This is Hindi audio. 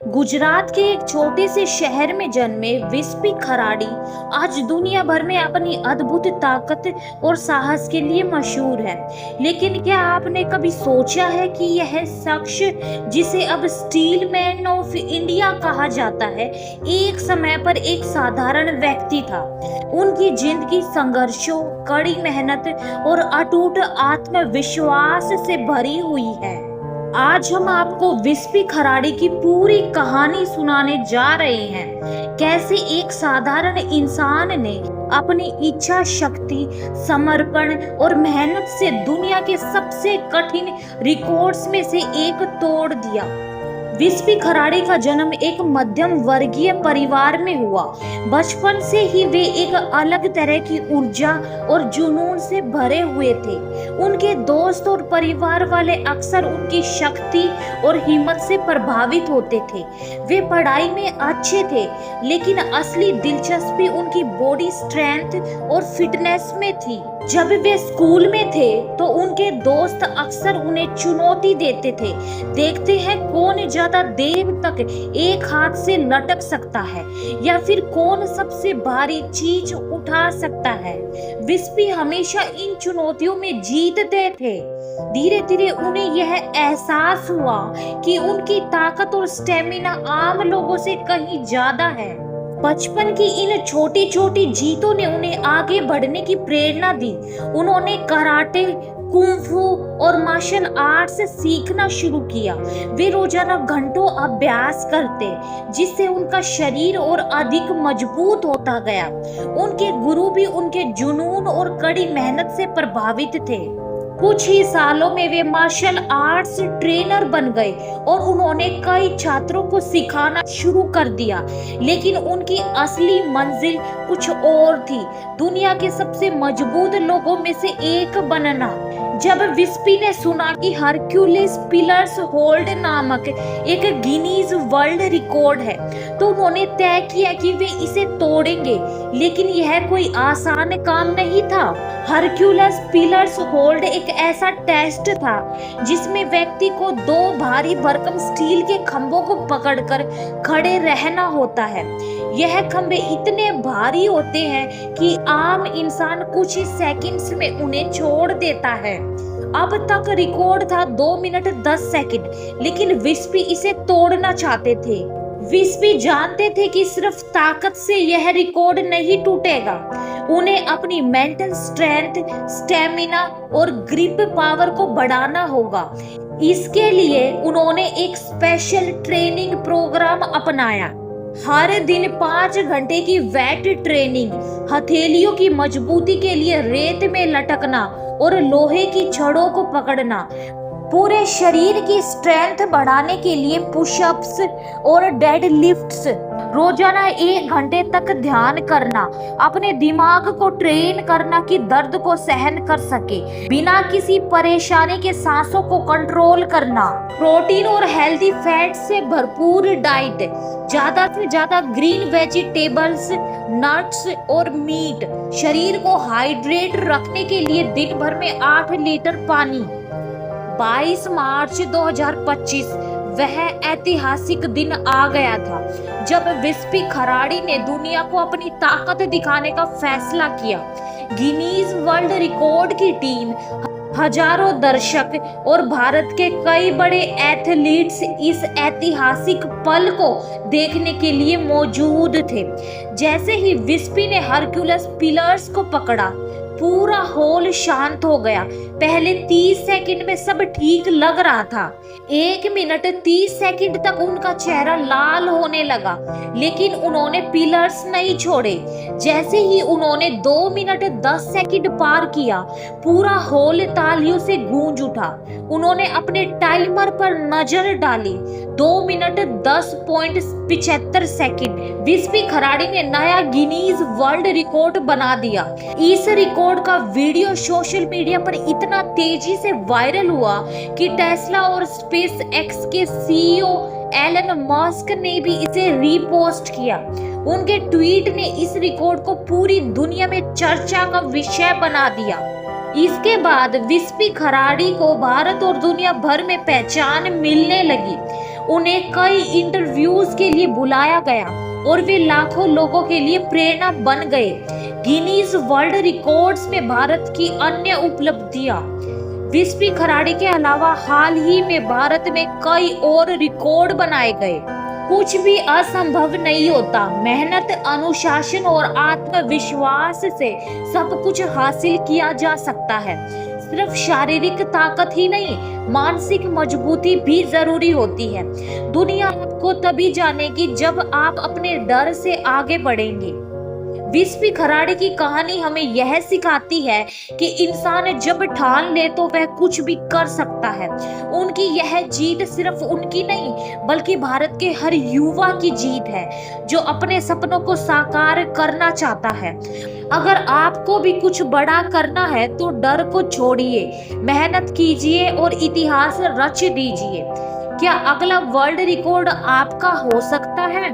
गुजरात के एक छोटे से शहर में जन्मे विस्पी खराड़ी आज दुनिया भर में अपनी अद्भुत ताकत और साहस के लिए मशहूर है। लेकिन क्या आपने कभी सोचा है कि यह शख्स, जिसे अब स्टील मैन ऑफ इंडिया कहा जाता है, एक समय पर एक साधारण व्यक्ति था। उनकी जिंदगी संघर्षों, कड़ी मेहनत और अटूट आत्मविश्वास से भरी हुई है। आज हम आपको विस्पी खराड़ी की पूरी कहानी सुनाने जा रहे हैं। कैसे एक साधारण इंसान ने अपनी इच्छा शक्ति, समर्पण और मेहनत से दुनिया के सबसे कठिन रिकॉर्ड्स में से एक तोड़ दिया। विस्पी खराड़ी का जन्म एक मध्यम वर्गीय परिवार में हुआ। बचपन से ही वे एक अलग तरह की ऊर्जा और जुनून से भरे हुए थे। उनके दोस्त और परिवार वाले अक्सर उनकी शक्ति और हिम्मत से प्रभावित होते थे। वे पढ़ाई में अच्छे थे, लेकिन असली दिलचस्पी उनकी बॉडी स्ट्रेंथ और फिटनेस में थी। जब वे स्कूल में थे तो उनके दोस्त अक्सर उन्हें चुनौती देते थे। देखते हैं कौन ज्यादा देर तक एक हाथ से लटक सकता है या फिर कौन सबसे भारी चीज उठा सकता है। विस्पी हमेशा इन चुनौतियों में जीतते थे। धीरे धीरे उन्हें यह एहसास हुआ कि उनकी ताकत और स्टेमिना आम लोगों से कहीं ज्यादा है। बचपन की इन छोटी छोटी जीतों ने उन्हें आगे बढ़ने की प्रेरणा दी। उन्होंने कराटे, कुंफू और मार्शल आर्ट्स सीखना शुरू किया। वे रोजाना घंटों अभ्यास करते, जिससे उनका शरीर और अधिक मजबूत होता गया। उनके गुरु भी उनके जुनून और कड़ी मेहनत से प्रभावित थे। कुछ ही सालों में वे मार्शल आर्ट्स ट्रेनर बन गए और उन्होंने कई छात्रों को सिखाना शुरू कर दिया। लेकिन उनकी असली मंजिल कुछ और थी, दुनिया के सबसे मजबूत लोगों में से एक बनना। जब विस्पी ने सुना कि हरक्यूलिस पिलर्स होल्ड नामक एक गिनीज वर्ल्ड रिकॉर्ड है, तो उन्होंने तय किया कि वे इसे तोड़ेंगे। लेकिन यह कोई आसान काम नहीं था। हरक्यूलिस पिलर्स होल्ड एक ऐसा टेस्ट था जिसमें व्यक्ति को दो भारी भरकम स्टील के खंभों को पकड़कर खड़े रहना होता है। यह खंभे इतने भारी होते हैं कि आम इंसान कुछ ही सेकंड्स में उन्हें छोड़ देता है। अब तक रिकॉर्ड था 2 मिनट 10 सेकंड, लेकिन विस्पी इसे तोड़ना चाहते थे। विस्पी जानते थे कि सिर्फ ताकत से यह रिकॉर्ड नहीं टूटेगा। उन्हें अपनी मेंटल स्ट्रेंथ, स्टेमिना और ग्रिप पावर को बढ़ाना होगा। इसके लिए उन्होंने एक स्पेशल ट्रेनिंग प्रोग्राम अपनाया। हर दिन 5 घंटे की वेट ट्रेनिंग, हथेलियों की मजबूती के लिए रेत में लटकना और लोहे की छड़ों को पकड़ना, पूरे शरीर की स्ट्रेंथ बढ़ाने के लिए पुशअप्स और डेड लिफ्ट्स, रोजाना 1 घंटे तक ध्यान करना, अपने दिमाग को ट्रेन करना कि दर्द को सहन कर सके, बिना किसी परेशानी के सांसों को कंट्रोल करना, प्रोटीन और हेल्दी फैट से भरपूर डाइट, ज्यादा से ज्यादा ग्रीन वेजिटेबल्स, नट्स और मीट, शरीर को हाइड्रेट रखने के लिए दिन भर में 8 लीटर पानी। 22 मार्च 2025 वह ऐतिहासिक दिन आ गया था जब विस्पी खराड़ी ने दुनिया को अपनी ताकत दिखाने का फैसला किया। गिनीज वर्ल्ड रिकॉर्ड की टीम, हजारों दर्शक और भारत के कई बड़े एथलीट्स इस ऐतिहासिक पल को देखने के लिए मौजूद थे। जैसे ही विस्पी ने हरक्यूलिस पिलर्स को पकड़ा, पूरा हॉल शांत हो गया। पहले 30 सेकंड में सब ठीक लग रहा था। 1 मिनट 30 सेकंड तक उनका चेहरा लाल होने लगा, लेकिन उन्होंने पिलर्स नहीं छोड़े। जैसे ही उन्होंने 2 मिनट 10 सेकंड पार किया, पूरा हॉल तालियों से गूंज उठा। उन्होंने अपने टाइमर पर नजर डाली। 2 मिनट 10.75 सेकंड। विस्पी खराड़ी ने नया गिनीज वर्ल्ड रिकॉर्ड बना दिया। इस रिकॉर्ड का वीडियो सोशल मीडिया पर इतना तेजी से वायरल हुआ कि टेस्ला और स्पेस एक्स के सीईओ एलन मस्क ने भी इसे रीपोस्ट किया। उनके ट्वीट ने इस रिकॉर्ड को पूरी दुनिया में चर्चा का विषय बना दिया। इसके बाद विस्पी खराड़ी को भारत और दुनिया भर में पहचान मिलने लगी। उन्हें कई इंटरव्यूज के लिए बुलाया गया और वे लाखों लोगों के लिए प्रेरणा बन गए। गिनीज वर्ल्ड रिकॉर्ड्स में भारत की अन्य उपलब्धियां। विस्पी खराड़ी के अलावा हाल ही में भारत में कई और रिकॉर्ड बनाए गए। कुछ भी असंभव नहीं होता। मेहनत, अनुशासन और आत्मविश्वास से सब कुछ हासिल किया जा सकता है। सिर्फ शारीरिक ताकत ही नहीं, मानसिक मजबूती भी जरूरी होती है। दुनिया आपको तभी जानेगी जब आप अपने डर से आगे बढ़ेंगे। विस्पी खराड़ी की कहानी हमें यह सिखाती है कि इंसान जब ठान ले तो वह कुछ भी कर सकता है। उनकी यह जीत सिर्फ उनकी नहीं बल्कि भारत के हर युवा की जीत है जो अपने सपनों को साकार करना चाहता है। अगर आपको भी कुछ बड़ा करना है तो डर को छोड़िए, मेहनत कीजिए और इतिहास रच दीजिए। क्या अगला वर्ल्ड रिकॉर्ड आपका हो सकता है?